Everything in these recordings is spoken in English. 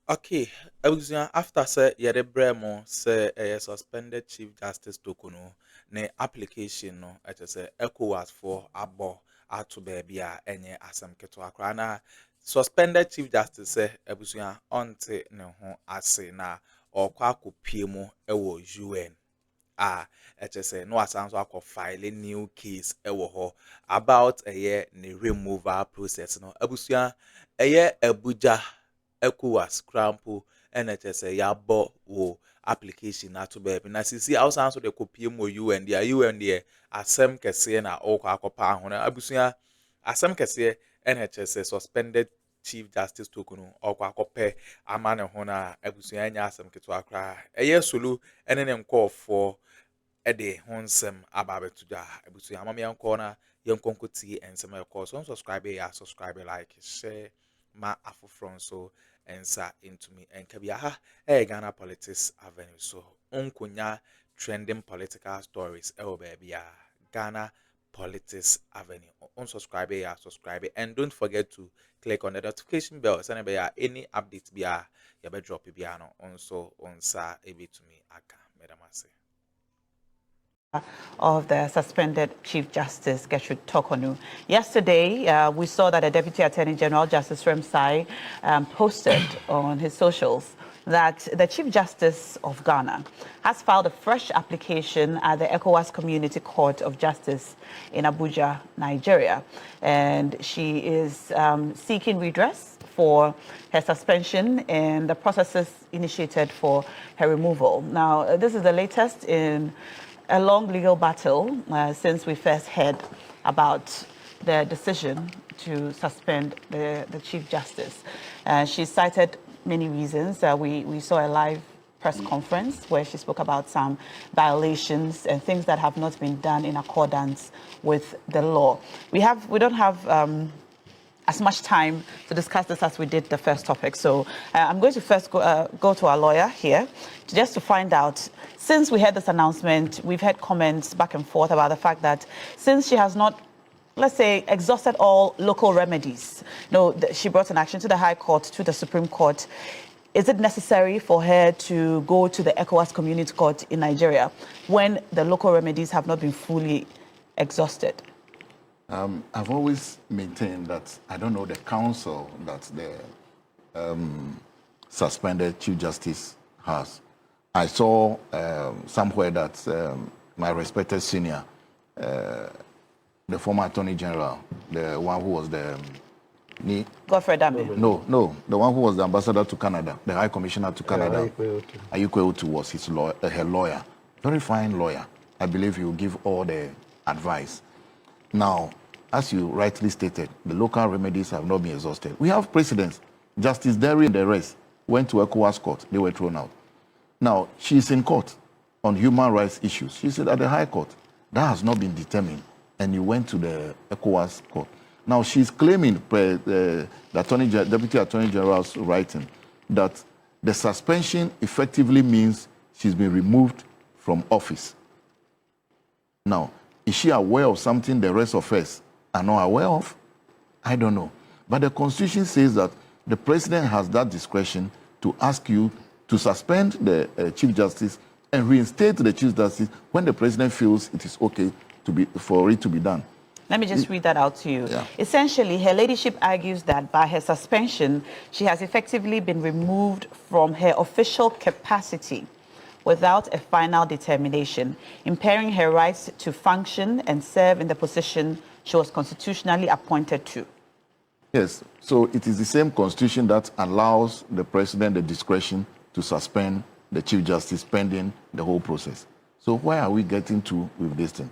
Okay, after say yɛde brɛ mo sɛ suspended Chief Justice Torkornoo ne application no ɛkyɛ sɛ ECOWAS for abɔ ato baabi a ɛnyɛ asɛm ketewa koraa na suspended Chief Justice sɛ abusua ɔnte ne ho ase na ɔkɔ akɔpie mu ɛwɔ UN a ɛkyɛ sɛ no wasan so akɔ file new case ɛwɔ hɔ about ne removal process no abusua Abuja ECOWAS crampo and it is a yabo wo application ato baby na sisi awsan so de kopie mo UN dia UN dia asem kese na okọ akopa ho na abusua asem kese NHS suspended Chief Justice Torkornoo okọ akopɛ ama ne ho na abusua nya asem keto akra eye solu ene ne nkɔfo ɛde ho nsɛm aba betuda abusua amam yankɔ na yankonkoti ensɛm ɛkɔ so subscribe like share ma afoforo so ensa into me and kabiaha Ghana Politics Avenue so unkunya trending political stories baby Ghana Politics Avenue subscribe and don't forget to click on the notification bell send be any updates be ya be drop be no also onsa ebe to me aka medamase of the suspended Chief Justice Gertrude Torkornoo. Yesterday, we saw that the Deputy Attorney General Justice Remsai posted on his socials that the Chief Justice of Ghana has filed a fresh application at the ECOWAS Community Court of Justice in Abuja, Nigeria. And she is seeking redress for her suspension and the processes initiated for her removal. Now, this is the latest in a long legal battle since we first heard about the decision to suspend the Chief Justice. She cited many reasons. We saw a live press conference where she spoke about some violations and things that have not been done in accordance with the law. We don't have as much time to discuss this as we did the first topic. So I'm going to first go to our lawyer here just to find out, since we had this announcement, we've had comments back and forth about the fact that since she has not, let's say, exhausted all local remedies, she brought an action to the High Court, to the Supreme Court. Is it necessary for her to go to the ECOWAS Community Court in Nigeria when the local remedies have not been fully exhausted? I've always maintained that I don't know the counsel that the suspended Chief Justice has. I saw somewhere that my respected senior, the former Attorney General, the one who was the Godfrey Dame. No, the one who was the ambassador to Canada, the High Commissioner to Canada, Ayukwe Otu was his her lawyer, very fine lawyer. I believe he will give all the advice. Now, as you rightly stated, the local remedies have not been exhausted. We have precedents. Justice Derry and the rest went to ECOWAS court. They were thrown out. Now, she's in court on human rights issues. She's at the High Court. That has not been determined. And you went to the ECOWAS court. Now, she's claiming, the Deputy Attorney General's writing, that the suspension effectively means she's been removed from office. Now, is she aware of something the rest of us are not aware of? I don't know. But the Constitution says that the President has that discretion to ask you to suspend the Chief Justice and reinstate the Chief Justice when the President feels it is okay for it to be done. Let me just read that out to you. Yeah. Essentially, her ladyship argues that by her suspension, she has effectively been removed from her official capacity without a final determination, impairing her rights to function and serve in the position she was constitutionally appointed to. Yes, so it is the same Constitution that allows the President the discretion to suspend the Chief Justice pending the whole process. So where are we getting to with this thing?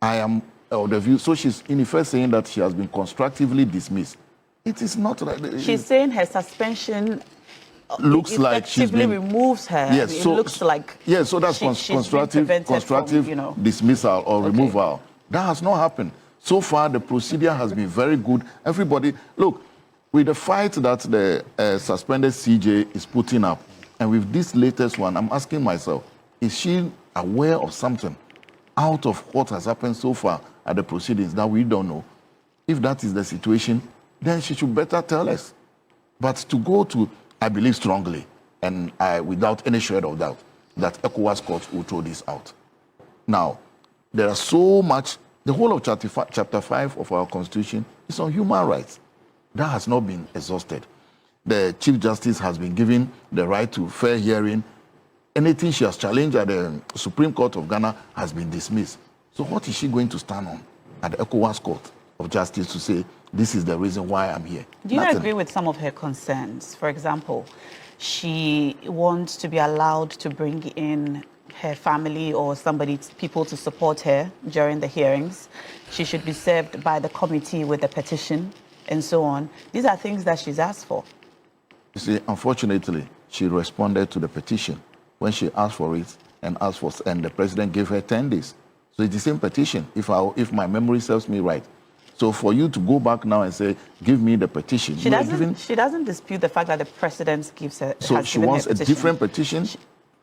I am of the view, so she's in effect saying that she has been constructively dismissed. It is not like... She's saying her suspension looks like she's been removes her. Yes, it so looks like so that's constructive from, dismissal or removal. That has not happened. So far, the procedure has been very good. Everybody, look, with the fight that the suspended CJ is putting up, and with this latest one, I'm asking myself, is she aware of something out of what has happened so far at the proceedings that we don't know? If that is the situation, then she should better tell us. But to go to I believe strongly, and without any shred of doubt, that ECOWAS court will throw this out. Now, there are so much, the whole of chapter 5 of our Constitution is on human rights. That has not been exhausted. The Chief Justice has been given the right to fair hearing. Anything she has challenged at the Supreme Court of Ghana has been dismissed. So what is she going to stand on at the ECOWAS Court of Justice to say, this is the reason why I'm here? Do you agree with some of her concerns? For example, she wants to be allowed to bring in her family or people to support her during the hearings. She should be served by the committee with a petition and so on. These are things that she's asked for. You see, unfortunately, she responded to the petition when she asked for it and the president gave her 10 days. So it's the same petition, if my memory serves me right. So for you to go back now and say, give me the petition. She doesn't dispute the fact that the president gives her. So she wants a different petition?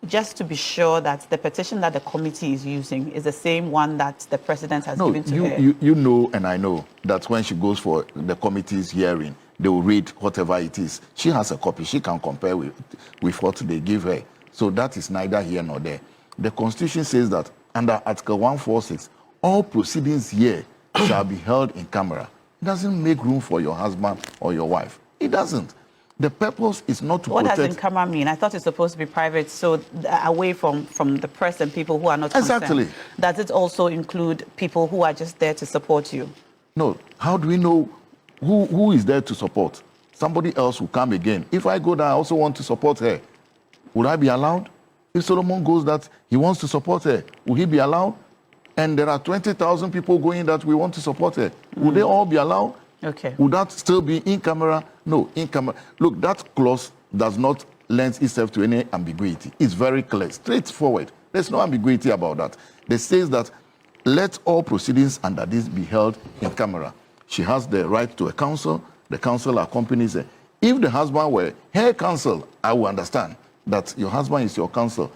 Just to be sure that the petition that the committee is using is the same one that the president has given to her. You know, and I know that when she goes for the committee's hearing, they will read whatever it is. She has a copy. She can compare with what they give her. So that is neither here nor there. The Constitution says that under Article 146, all proceedings here shall be held in camera. It doesn't make room for your husband or your wife. It doesn't. The purpose is not to protect... What does in camera mean? I thought it's supposed to be private, so away from the press and people who are not Exactly. concerned. Does it also include people who are just there to support you? No. How do we know who is there to support? Somebody else will come again. If I go there, I also want to support her. Would I be allowed? If Solomon goes that he wants to support her, will he be allowed? And there are 20,000 people going that we want to support her. Would they all be allowed? Okay. Would that still be in camera? No, in camera. Look, that clause does not lend itself to any ambiguity. It's very clear, straightforward. There's no ambiguity about that. It says that let all proceedings under this be held in camera. She has the right to a counsel. The counsel accompanies her. If the husband were her counsel, I will understand that your husband is your counsel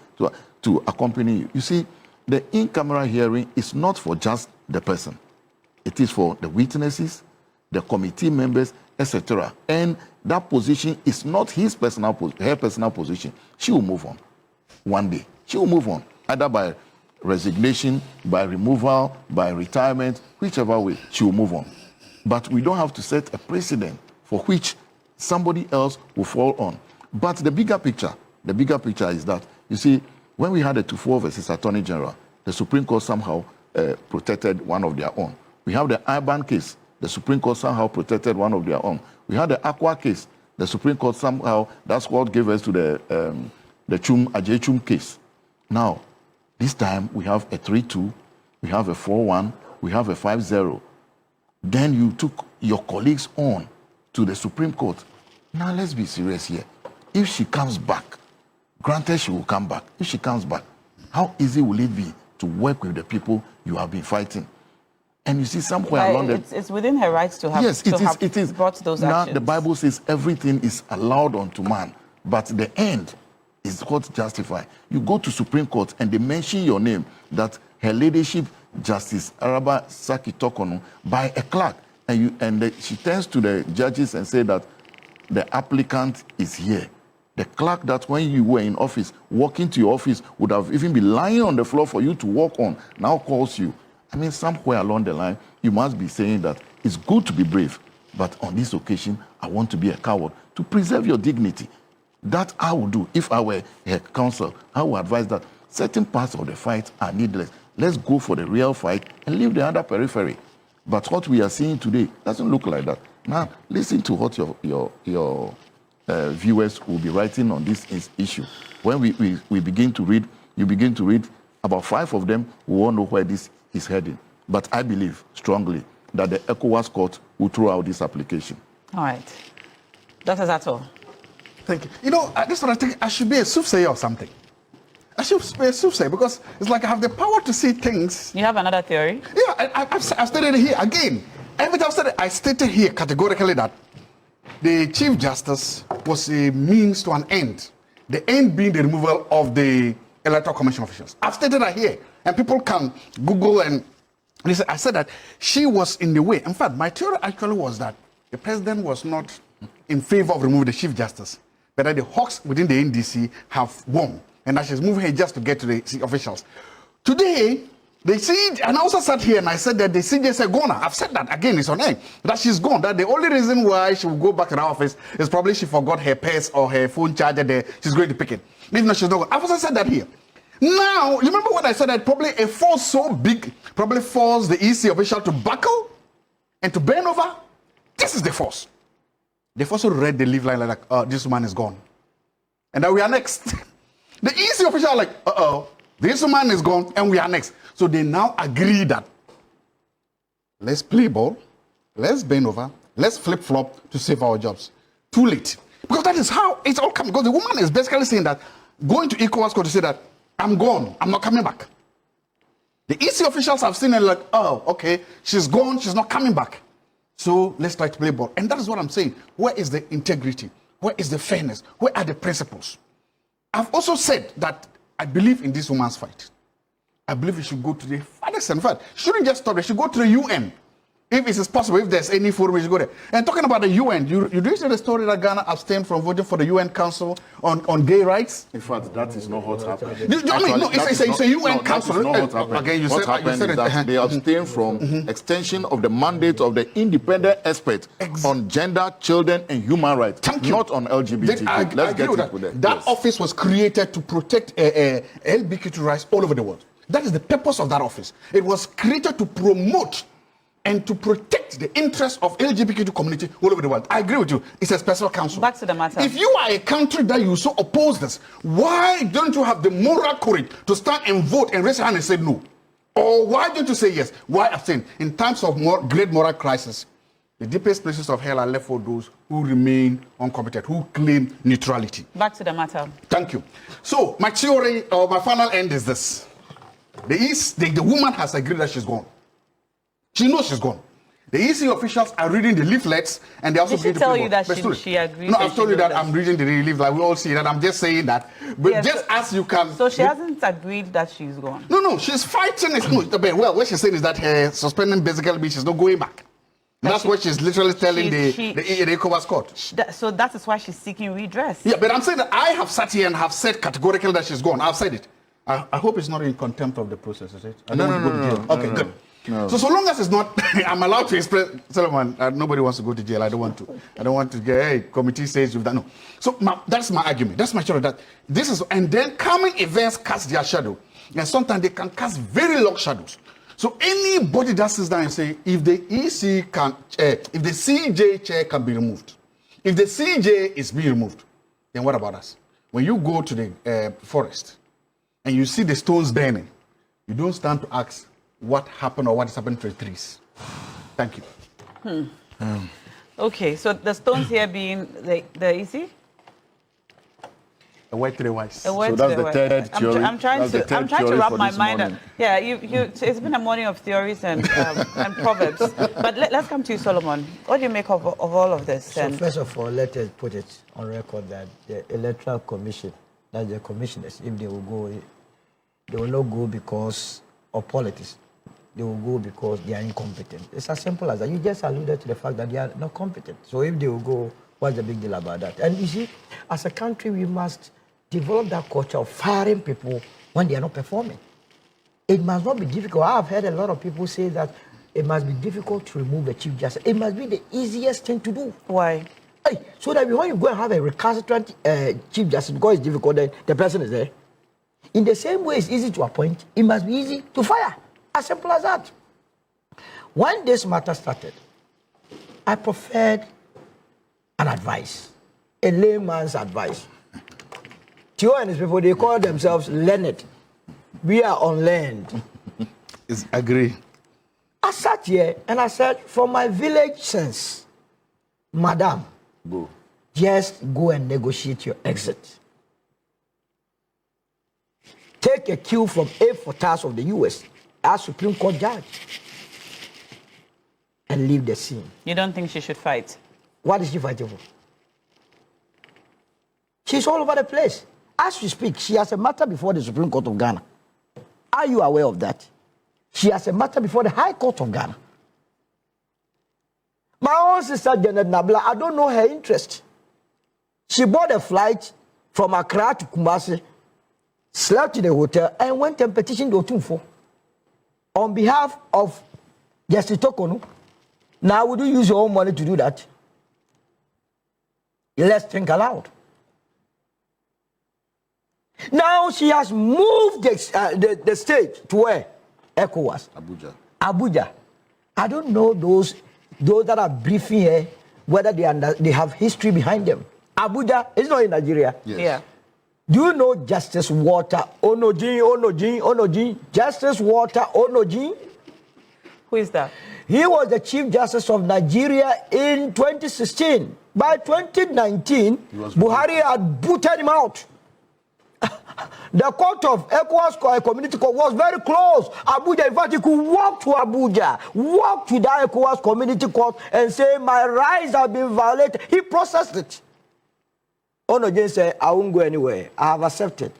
to accompany you. You see, the in-camera hearing is not for just the person. It is for the witnesses, the committee members, etc. And that position is not her personal position. She will move on one day. She will move on, either by resignation, by removal, by retirement, whichever way, she will move on. But we don't have to set a precedent for which somebody else will fall on. But the bigger picture is that, you see, when we had the Akuffo versus Attorney General, the Supreme Court somehow protected one of their own. We have the IBAN case. The Supreme Court somehow protected one of their own. We had the Aqua case. The Supreme Court somehow, that's what gave us to the Ajay Chum case. Now, this time we have a 3-2, we have a 4-1, we have a 5-0. Then you took your colleagues on to the Supreme Court. Now let's be serious here. If she comes back, granted she will come back. If she comes back, how easy will it be to work with the people you have been fighting? And you see somewhere along the... It's within her rights to have, yes, it is. Brought those now, actions. The Bible says everything is allowed unto man, but the end is what justifies. You go to Supreme Court and they mention your name, that Her Ladyship Justice Araba Saki Torkornoo, by a clerk. And she turns to the judges and say that the applicant is here. The clerk that when you were in office, walking to your office, would have even been lying on the floor for you to walk on, now calls you. I mean, somewhere along the line, you must be saying that it's good to be brave, but on this occasion, I want to be a coward to preserve your dignity. That I would do. If I were a counsel, I would advise that certain parts of the fight are needless. Let's go for the real fight and leave the other periphery. But what we are seeing today doesn't look like that. Now, listen to what your viewers will be writing on this issue. When we begin to read, you begin to read, about 5 of them, we won't know where this is heading. But I believe strongly that the ECOWAS court will throw out this application. All right. Dr. Zato. Thank you. You know, this is what I think. I should be a soothsayer or something. I should be a soothsayer because it's like I have the power to see things. You have another theory? Yeah, I've stated it here again. Every time I stated here categorically that the Chief Justice was a means to an end. The end being the removal of the Electoral Commission officials. I've stated that here. And people can Google and listen. I said that she was in the way. In fact, my theory actually was that the president was not in favor of removing the Chief Justice. But but that the hawks within the NDC have won, and that she's moving here just to get to the officials. Today, they see, and I also sat here and I said that the CJ said gone. I've said that again, it's on air, that she's gone. That the only reason why she will go back to the office is probably she forgot her purse or her phone charger there. She's going to pick it. Even though she's not gone. I've also said that here. Now, you remember when I said that probably a force so big probably forced the EC official to buckle and to bend over? This is the force. They've also read the leave line like, this woman is gone. And then we are next. The EC official are like, this woman is gone and we are next. So they now agree that let's play ball, let's bend over, let's flip-flop to save our jobs. Too late. Because that is how it's all coming. Because the woman is basically saying that, going to ECOWAS court to say that, I'm gone, I'm not coming back. The EC officials have seen it like, oh, okay, she's gone, she's not coming back. So let's try to play ball. And that is what I'm saying. Where is the integrity? Where is the fairness? Where are the principles? I've also said that I believe in this woman's fight. I believe we should go to the farthest and far. Shouldn't just stop there. Should go to the UN. If it is possible, if there's any forum, we should go there. And talking about the UN, you do see the story that Ghana abstained from voting for the UN Council on gay rights? In fact, that is not what's happening. It's a UN Council. Again, what happened is that they abstained from extension of the mandate of the independent expert on gender, children, and human rights, not on LGBT. Let's get into that. That office was created to protect LGBTQ rights all over the world. That is the purpose of that office. It was created to promote and to protect the interests of LGBTQ community all over the world. I agree with you. It's a special council. Back to the matter. If you are a country that you so oppose this, why don't you have the moral courage to stand and vote and raise your hand and say no? Or why don't you say yes? Why abstain? In times of great moral crisis, the deepest places of hell are left for those who remain incompetent, who claim neutrality. Back to the matter. Thank you. So my theory, or my final end is this. The woman has agreed that she's gone. She knows she's gone. The EC officials are reading the leaflets and they also Did she tell you that she agreed? No, I've told you that I'm reading the leaflet. We all see that. I'm just saying that. But yes, just as you can. So she hasn't agreed that she's gone? No, she's fighting it. Well, what she's saying is that her suspending basically means she's not going back. That's what she's literally telling the ECOWAS court. So that is why she's seeking redress. Yeah, but I'm saying that I have sat here and have said categorically that she's gone. I've said it. I hope it's not in contempt of the process, is it? No. Okay, good. No. So long as it's not, I'm allowed to express, Solomon, nobody wants to go to jail. I don't want to get, hey, committee says you've done, no. So that's my argument. That's my theory. That this is, and then coming events cast their shadow. And sometimes they can cast very long shadows. So anybody that sits down and say, if the EC can, if the CJ chair can be removed, if the CJ is being removed, then what about us? When you go to the forest and you see the stones burning, you don't stand to ask, what happened or what is happening to the trees. Thank you. Okay, so the stones here being the EC? A word to the wise. So that's the third theory. I'm trying to wrap my mind up. Yeah, it's been a morning of theories and proverbs. But let's come to you, Solomon. What do you make of all of this? So first of all, let us put it on record that the Electoral Commission, that the commissioners, if they will go, they will not go because of politics. They will go because they are incompetent. It's as simple as that. You just alluded to the fact that they are not competent. So if they will go, what's the big deal about that? And you see, as a country, we must develop that culture of firing people when they are not performing. It must not be difficult. I have heard a lot of people say that it must be difficult to remove the Chief Justice. It must be the easiest thing to do. Why? Hey, so that when you go and have a recalcitrant Chief Justice, because it's difficult, then the person is there. In the same way it's easy to appoint, it must be easy to fire. As simple as that. When this matter started, I preferred an advice, a layman's advice. Theo and his people, they call themselves learned. We are unlearned. I agree. I sat here and I said, from my village sense, Madam, just go and negotiate your exit. Take a cue from A. Fortas of the U.S. as Supreme Court judge and leave the scene. You don't think she should fight? What is she fighting for? She's all over the place. As we speak, she has a matter before the Supreme Court of Ghana. Are you aware of that? She has a matter before the High Court of Ghana. My own sister, Janet Nabla, I don't know her interest. She bought a flight from Accra to Kumasi, slept in a hotel, and went and petitioned Otumfo on behalf of Justice Torkornoo. Now, would you use your own money to do that? Let's think aloud. Now she has moved the stage to where? ECOWAS. Abuja. I don't know those that are briefing here, whether they have history behind them. Abuja is not in Nigeria. Yes. Yeah. Do you know Justice Walter Onojin? Justice Walter Onojin? Who is that? He was the Chief Justice of Nigeria in 2016. By 2019, Buhari had booted him out. The court of ECOWAS Community Court was very close. Abuja, in fact, he could walk to Abuja, walk to the ECOWAS Community Court and say, my rights have been violated. He processed it. Onojin said, I won't go anywhere. I have accepted.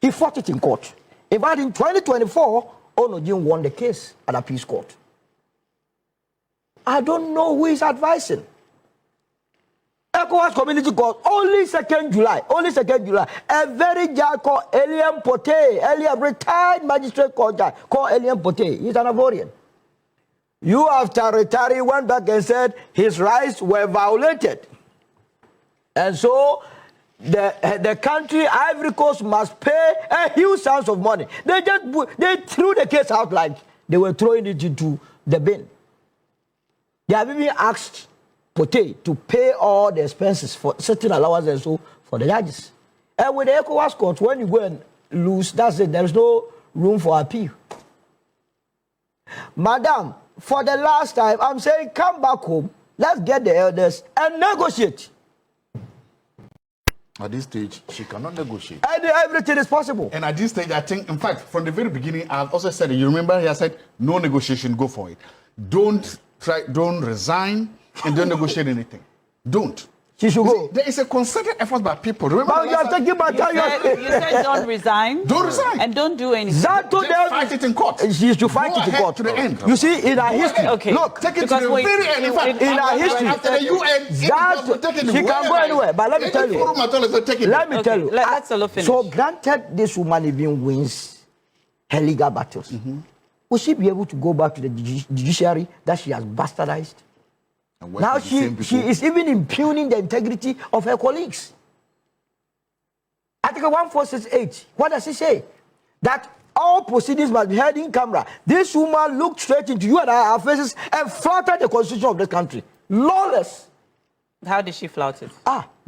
He fought it in court. In fact, in 2024, Onojin won the case at a peace court. I don't know who is advising. ECOWAS Community Court, only 2nd July, a very judge called Eliam Pote, earlier retired magistrate called Eliam Pote. He's an Ivorian. You, after retiring, went back and said his rights were violated. And so the country, Ivory Coast, must pay a huge sums of money. They threw the case out like they were throwing it into the bin. They have even asked Pote to pay all the expenses for certain allowances and so for the judges. And with the ECOWAS court, when you go and lose, that's it. There is no room for appeal. Madam, for the last time, I'm saying come back home. Let's get the elders and negotiate. At this stage, she cannot negotiate. And everything is possible. And at this stage, I think, in fact, from the very beginning, I've also said it. You remember, I said, no negotiation, go for it. Don't resign and don't negotiate anything. Don't. She should go. There is a concerted effort by people. Remember, But you are taking my time. You said don't resign. Don't resign. And don't do anything. Fight it in court. She should fight it in court to the end. You see, in our history, Okay. look, Take it Because to the wait, very end. In fact, in our history, after the UN, she can go anywhere. But let me tell you. Let me tell you. Let's all finish. So granted, this woman even wins her legal battles. Will she be able to go back to the judiciary that she has bastardized? Now she is even impugning the integrity of her colleagues. Article 1468, what does it say? That all proceedings must be held in camera. This woman looked straight into you and our faces and flouted the constitution of this country. Lawless. How did she flout it?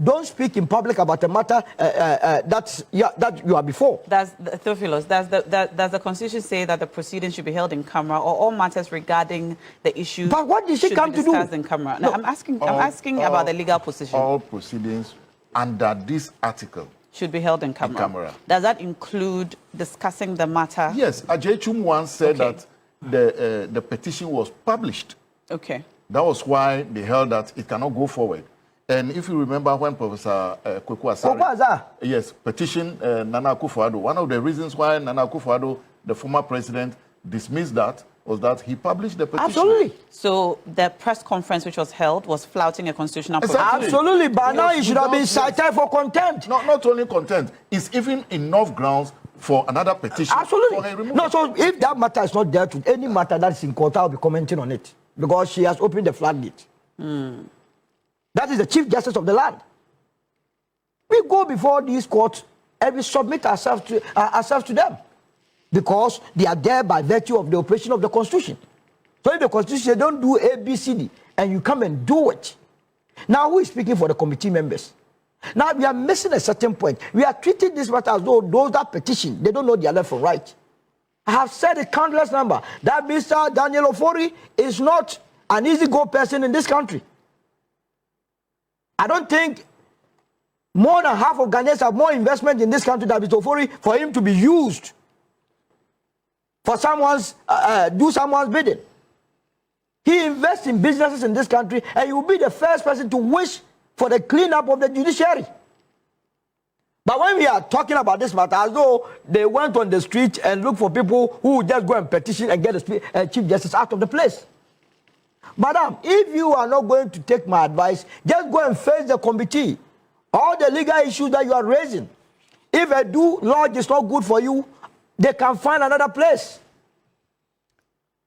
Don't speak in public about a matter that you are before. Theophilus, does the Constitution say that the proceedings should be held in camera, or all matters regarding the issue? But what did she come to do? In camera? No, I'm asking about the legal position. All proceedings under this article should be held in camera. Does that include discussing the matter? Yes, Ajay Chum once said that the petition was published. Okay. That was why they held that it cannot go forward. And if you remember when Professor Kwaku Asare, yes, petitioned Nana Akuffo Addo, one of the reasons why Nana Akuffo Addo, the former president, dismissed that was that he published the petition. Absolutely. So the press conference which was held was flouting a constitutional provision. Absolutely. But now he should have been cited for contempt. Not only contempt, it's even enough grounds for another petition. Absolutely. For a removal. No, so if that matter is not dealt with, any matter that is in court, I'll be commenting on it. Because she has opened the floodgate. That is the Chief Justice of the land. We go before these courts and we submit ourselves to them. Because they are there by virtue of the operation of the Constitution. So if the Constitution says don't do A, B, C, D, and you come and do it. Now, who is speaking for the committee members? Now, we are missing a certain point. We are treating this matter as though those that petition, they don't know their left from right. I have said a countless number that Mr. Daniel Ofori is not an easy-go person in this country. I don't think more than half of Ghanaians have more investment in this country than Mr. Ofori for him to be used for do someone's bidding. He invests in businesses in this country, and he will be the first person to wish for the cleanup of the judiciary. But when we are talking about this matter, as though they went on the street and looked for people who would just go and petition and get the Chief Justice out of the place. Madam, if you are not going to take my advice, just go and face the committee All the legal issues that you are raising, if a due lodge is not good for you, they can find another place.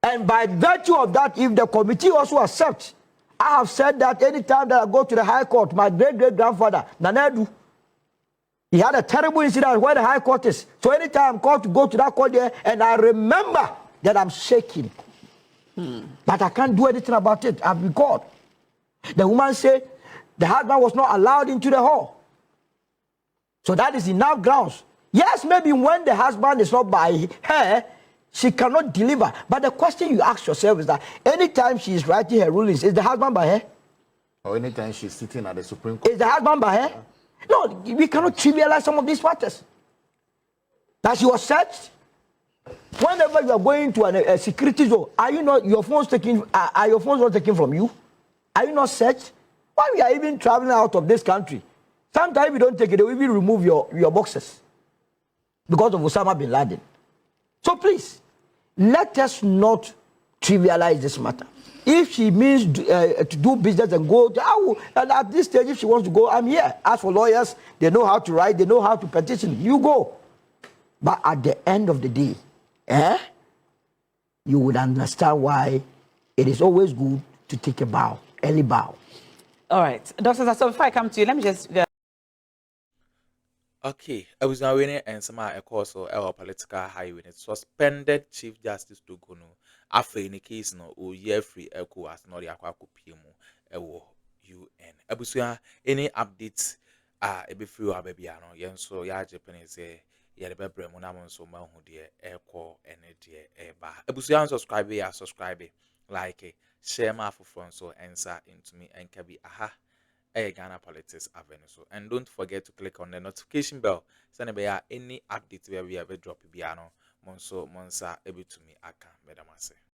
And by virtue of that, if the committee also accepts, I have said that anytime that I go to the High Court, my great-great-grandfather, Nanedu, he had a terrible incident where the High Court is. So anytime I'm called to go to that court there, and I remember that I'm shaking. But I can't do anything about it. I've been called. The woman said the husband was not allowed into the hall. So that is enough grounds. Yes, maybe when the husband is not by her, she cannot deliver. But the question you ask yourself is that anytime she is writing her rulings, is the husband by her? Or anytime she's sitting at the Supreme Court. Is the husband by her? No, we cannot trivialize some of these matters. That she was searched. Whenever you are going to a security zone, are you not your phones taken? Are your phones not taken from you? Are you not searched? Why we are even traveling out of this country? Sometimes you don't take it, they will even remove your boxes because of Osama bin Laden. So please, let us not trivialize this matter. If she means to do business and go, and at this stage, if she wants to go, I'm here. As for lawyers, they know how to write, they know how to petition. You go. But at the end of the day, you would understand why it is always good to take a bow, early bow. All right. Dr. Sasso, before I come to you, let me just... Okay, I was now winning and some course or our political highway. Suspended Chief Justice Torkornoo. After in the case no o year free ECOWAS no the Akuffo ewo UN. Abusia any updates ebe free wa baby ano yen so ya Japanese ya the bebre mo na mo so ma hu de eko ene de eba. Abusia subscribe like share my phone so answer into me and kabi Ghana Politics Avenue. So, and don't forget to click on the notification bell. Send me any update where we have a drop piano. Monsa able to me aka medamase.